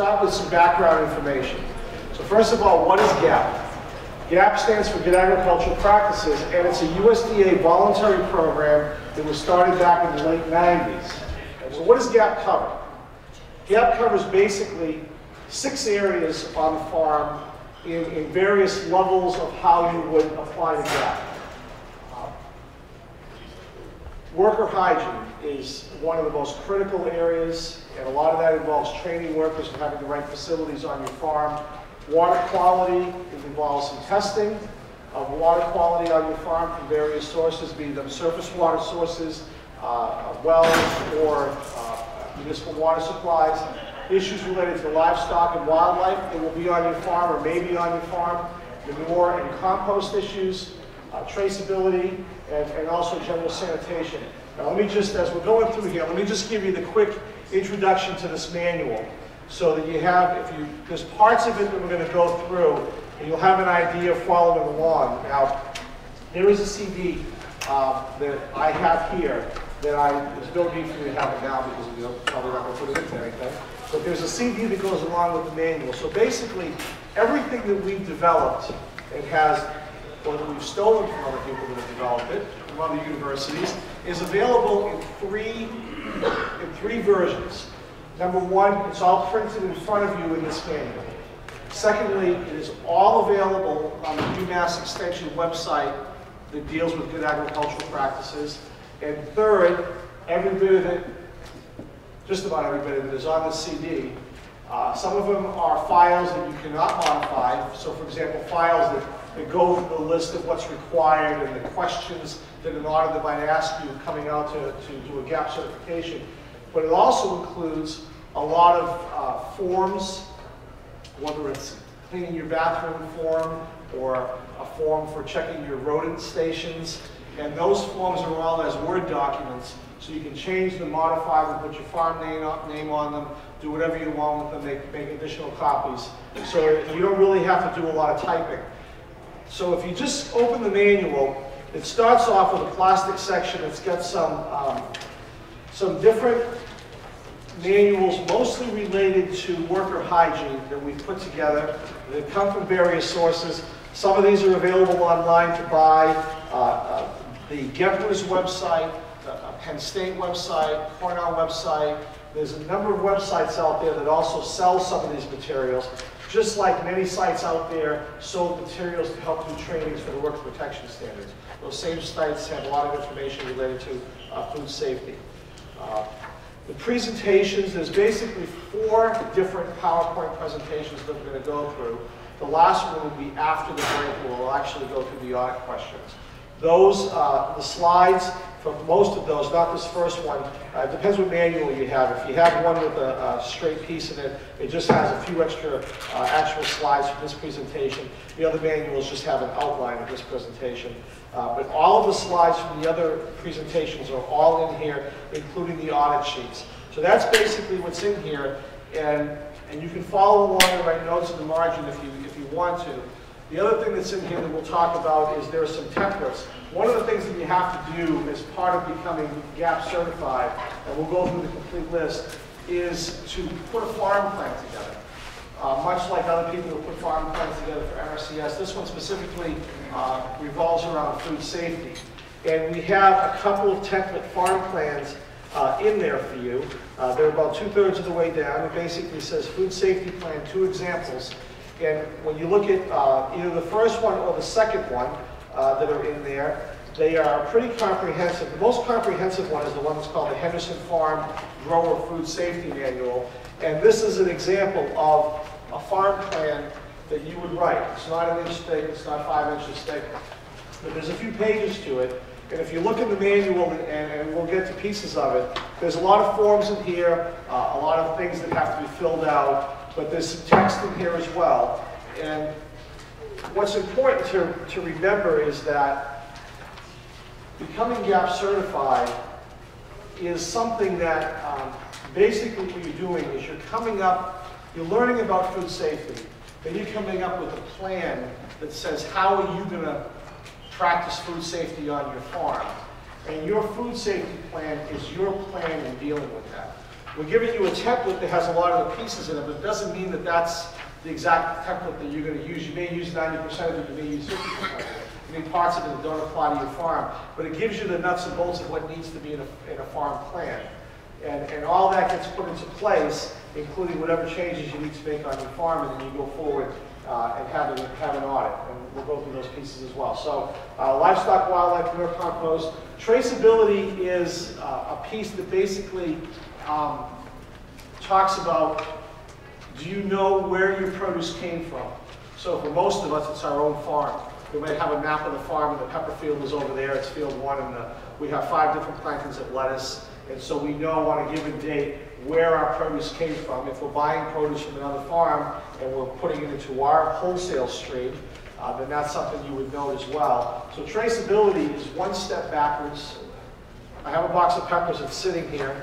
start with some background information. So first of all, what is GAP? GAP stands for Good Agricultural Practices, and it's a USDA voluntary program that was started back in the late 90s. So what does GAP cover? GAP covers basically 6 areas on the farm in various levels of how you would apply the GAP. Worker hygiene is one of the most critical areas, and a lot of that involves training workers and having the right facilities on your farm. Water quality, it involves some testing of water quality on your farm from various sources, be them surface water sources, wells, or municipal water supplies. Issues related to livestock and wildlife, it will be on your farm or may be on your farm. Manure and compost issues, traceability, and also general sanitation. Now let me just, as we're going through here, let me just give you the quick introduction to this manual so that you have, there's parts of it that we're going to go through and you'll have an idea of following along. Now, there is a CD that I have here that there's no need for me to have it now because you're probably not going to put it into anything. But there's a CD that goes along with the manual. So basically, everything that we've developed and has, or that we've stolen from other people that have developed it, from other universities, is available in three versions. Number one, it's all printed in front of you in this manual. Secondly, it is all available on the UMass Extension website that deals with good agricultural practices. And third, every bit of it, just about every bit of it, is on the CD. Some of them are files that you cannot modify. So for example, files that go through the list of what's required and the questions that an auditor might ask you coming out to do a GAP certification. But it also includes a lot of forms, whether it's cleaning your bathroom form or a form for checking your rodent stations. And those forms are all as Word documents, so you can change them, modify them, put your farm name on them, do whatever you want with them, make additional copies. So you don't really have to do a lot of typing. So if you just open the manual, it starts off with a plastic section. It's got some different manuals, mostly related to worker hygiene that we've put together. They come from various sources. Some of these are available online to buy. The Gepler's website, Penn State website, Cornell website. There's a number of websites out there that also sell some of these materials. Just like many sites out there sold materials to help do trainings for the worker protection standards. Those same sites have a lot of information related to food safety. The presentations, there's basically 4 different PowerPoint presentations that we're going to go through. The last one will be after the break, where we'll actually go through the audit questions. Those, the slides, for most of those, not this first one, it depends what manual you have. If you have one with a straight piece in it, it just has a few extra actual slides for this presentation. The other manuals just have an outline of this presentation. But all of the slides from the other presentations are all in here, including the audit sheets. So that's basically what's in here, and you can follow along and write notes in the margin if you want to. The other thing that's in here that we'll talk about is there are some templates. One of the things that you have to do as part of becoming GAP certified, and we'll go through the complete list, is to put a farm plan together. Much like other people who put farm plans together for NRCS, this one specifically revolves around food safety. And we have a couple of template farm plans in there for you. They're about 2/3 of the way down. It basically says food safety plan, 2 examples. And when you look at either the first one or the second one that are in there, they are pretty comprehensive. The most comprehensive one is the one that's called the Henderson Farm Grower Food Safety Manual. And this is an example of a farm plan that you would write. It's not an inch thick, it's not 5 inches thick, but there's a few pages to it. And if you look in the manual, and we'll get to pieces of it, there's a lot of forms in here, a lot of things that have to be filled out, but there's some text in here as well. And what's important to remember is that becoming GAP certified is something that basically what you're doing is you're learning about food safety, then you're coming up with a plan that says how are you going to practice food safety on your farm. And your food safety plan is your plan in dealing with that. We're giving you a template that has a lot of the pieces in it, but it doesn't mean that that's the exact template that you're going to use. You may use 90% of it, you may use 50% of it. You may parts of it that don't apply to your farm, but it gives you the nuts and bolts of what needs to be in a farm plan. And all that gets put into place, including whatever changes you need to make on your farm, and then you go forward and have an audit. And we'll go through those pieces as well. So livestock, wildlife, manure compost. Traceability is a piece that basically talks about, do you know where your produce came from? So for most of us, it's our own farm. We might have a map of the farm, and the pepper field is over there. It's field 1, and we have 5 different plantings of lettuce. And so we know on a given date where our produce came from. If we're buying produce from another farm and we're putting it into our wholesale stream, then that's something you would know as well. So traceability is one step backwards. I have a box of peppers that's sitting here.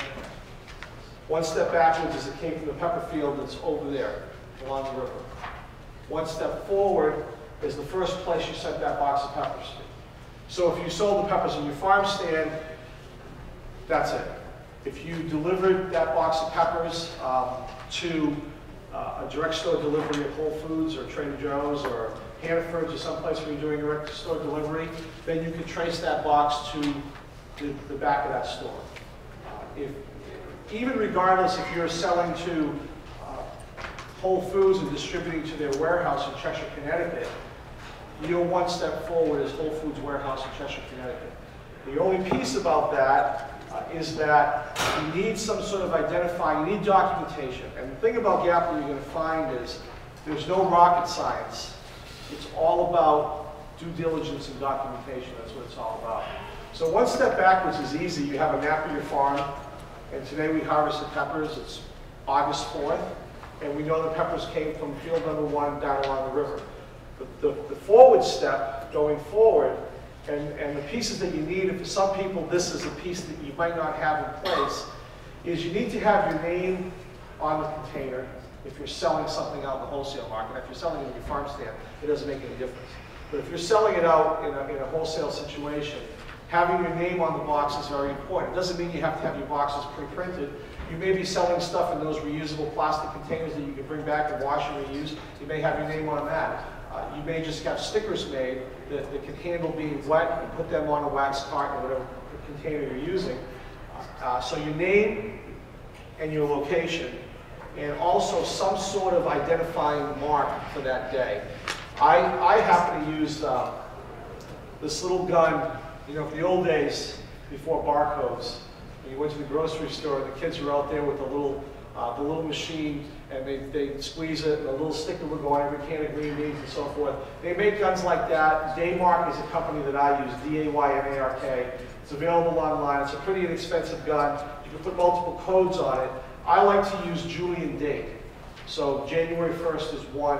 One step backwards is it came from the pepper field that's over there along the river. One step forward is the first place you sent that box of peppers to. So if you sold the peppers in your farm stand, that's it. If you delivered that box of peppers to a direct store delivery at Whole Foods or Trader Joe's or Hannaford's or someplace where you're doing direct store delivery, then you can trace that box to the back of that store. Even regardless if you're selling to Whole Foods and distributing to their warehouse in Cheshire, Connecticut, your one step forward is Whole Foods warehouse in Cheshire, Connecticut. The only piece about that is that you need some sort of identifying, you need documentation. And the thing about GAP that you're going to find is there's no rocket science. It's all about due diligence and documentation. That's what it's all about. So one step backwards is easy. You have a map of your farm, and today we harvested peppers. It's August 4th, and we know the peppers came from field number 1 down along the river. The forward step, going forward, and the pieces that you need, and for some people this is a piece that you might not have in place, is you need to have your name on the container if you're selling something out in the wholesale market. If you're selling it in your farm stand, it doesn't make any difference. But if you're selling it out in a wholesale situation, having your name on the box is very important. It doesn't mean you have to have your boxes pre-printed. You may be selling stuff in those reusable plastic containers that you can bring back and wash and reuse. You may have your name on that. You may just have stickers made that can handle being wet and put them on a wax carton or whatever container you're using. So your name and your location, and also some sort of identifying mark for that day. I happen to use this little gun. You know, in the old days, before barcodes, you went to the grocery store and the kids were out there with the little machine, and they'd squeeze it, and a little sticker would go on every can of green beans and so forth. They make guns like that. Daymark is a company that I use, D-A-Y-M-A-R-K. It's available online. It's a pretty inexpensive gun. You can put multiple codes on it. I like to use Julian date. So January 1st is 1,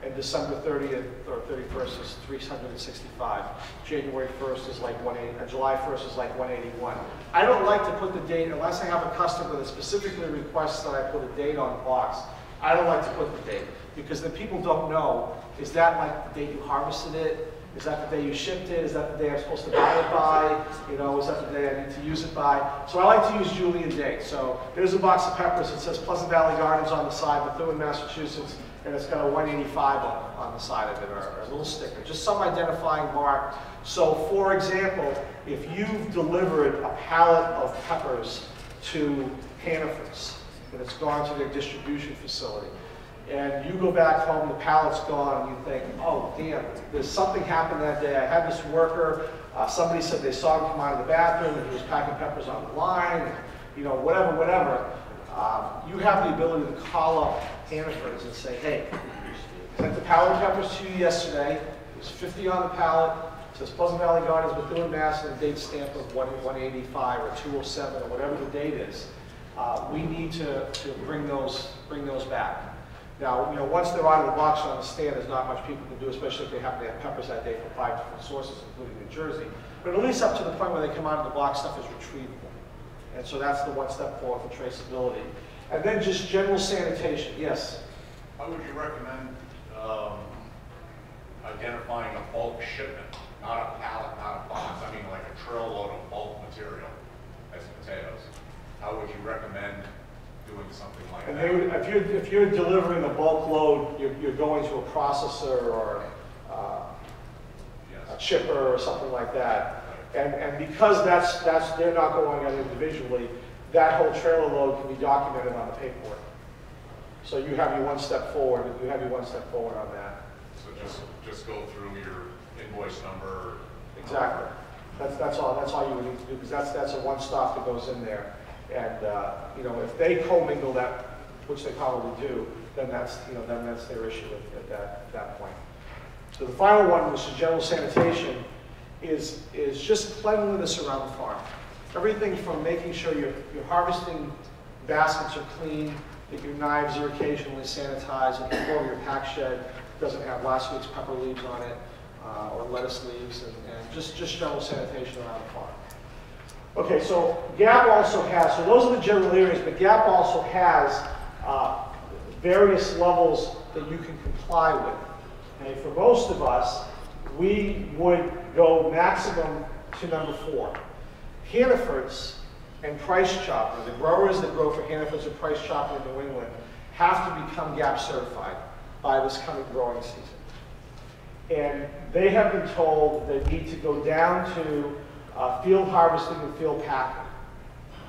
and December 30th or 31st is 365. January 1st is like 180, July 1st is like 181. I don't like to put the date, unless I have a customer that specifically requests that I put a date on the box. I don't like to put the date, because then people don't know, is that like the date you harvested it? Is that the day you shipped it? Is that the day I'm supposed to buy it by? You know, is that the day I need to use it by? So I like to use Julian date. So there's a box of peppers. It says Pleasant Valley Gardens on the side, Methuen, Massachusetts, and it's got a 185 on the side of it, or a little sticker, just some identifying mark. So for example, if you've delivered a pallet of peppers to Hannaford's, and it's gone to their distribution facility, and you go back home, the pallet's gone, and you think, oh damn, there's something happened that day. I had this worker, somebody said they saw him come out of the bathroom and he was packing peppers on the line, and, you know, whatever. You have the ability to call up Hannaford's and say, hey, I sent the pallet of peppers to you yesterday. There's 50 on the pallet. It says Pleasant Valley Gardens, Methuen, Mass, and a date stamp of 185 or 207 or whatever the date is. We need to bring those back. Now, you know, once they're out of the box on the stand, there's not much people can do, especially if they happen to have peppers that day from 5 different sources, including New Jersey. But at least up to the point where they come out of the box, stuff is retrievable. And so that's the one step forward for traceability. And then just general sanitation, yes? How would you recommend identifying a bulk shipment? Not a pallet, not a box, I mean like a trail load of bulk material as potatoes. How would you recommend doing something like And that. they would, if you're delivering a bulk load, you're going to a processor or a Yes. chipper or something like that. And because they're not going out individually, that whole trailer load can be documented on the paperwork. So you have your one step forward, and you have your one step forward on that. So just go through your invoice number. Exactly. That's all you would need to do, because that's a one stop that goes in there. And you know, if they commingle that, which they probably do, then that's their issue at that point. So the final one, which is general sanitation, is just cleanliness around the farm. Everything from making sure your harvesting baskets are clean, that your knives are occasionally sanitized, and the floor of your pack shed doesn't have last week's pepper leaves on it, or lettuce leaves, and just general sanitation around the farm. Okay, so GAP also has, so those are the general areas, but GAP also has various levels that you can comply with. Okay, for most of us, we would go maximum to number 4. Hannaford's and Price Chopper, the growers that grow for Hannaford's and Price Chopper in New England, have to become GAP certified by this coming growing season. And they have been told they need to go down to field harvesting and field packing.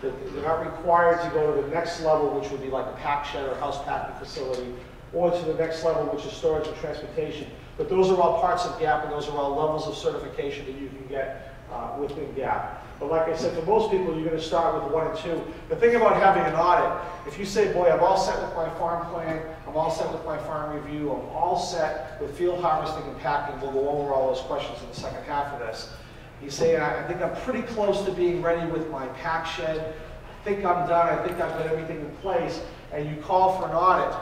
They're not required to go to the next level, which would be like a pack shed or house packing facility, or to the next level, which is storage and transportation. But those are all parts of GAP, and those are all levels of certification that you can get within GAP. But like I said, for most people, you're going to start with 1 and 2. The thing about having an audit, if you say, boy, I'm all set with my farm plan, I'm all set with my farm review, I'm all set with field harvesting and packing, we'll go over all those questions in the second half of this. You say, I think I'm pretty close to being ready with my pack shed, I think I'm done, I think I've got everything in place, and you call for an audit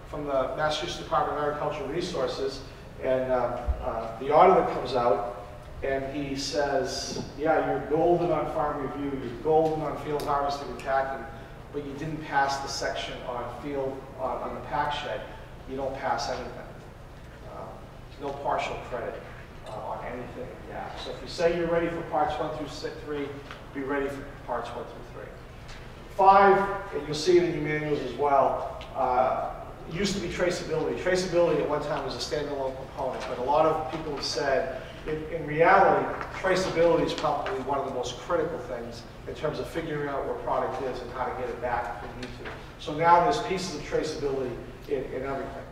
from the Massachusetts Department of Agricultural Resources, and the auditor comes out, and he says, yeah, you're golden on farm review, you're golden on field harvesting and packing, but you didn't pass the section on on the pack shed. You don't pass anything. No partial credit on anything. Yeah. So if you say you're ready for parts 1 through 3, be ready for parts 1 through 3. 5, and you'll see it in your manuals as well, it used to be traceability. Traceability at one time was a standalone component, but a lot of people have said, in reality, traceability is probably one of the most critical things in terms of figuring out where product is and how to get it back if you need to. So now there's pieces of traceability in everything.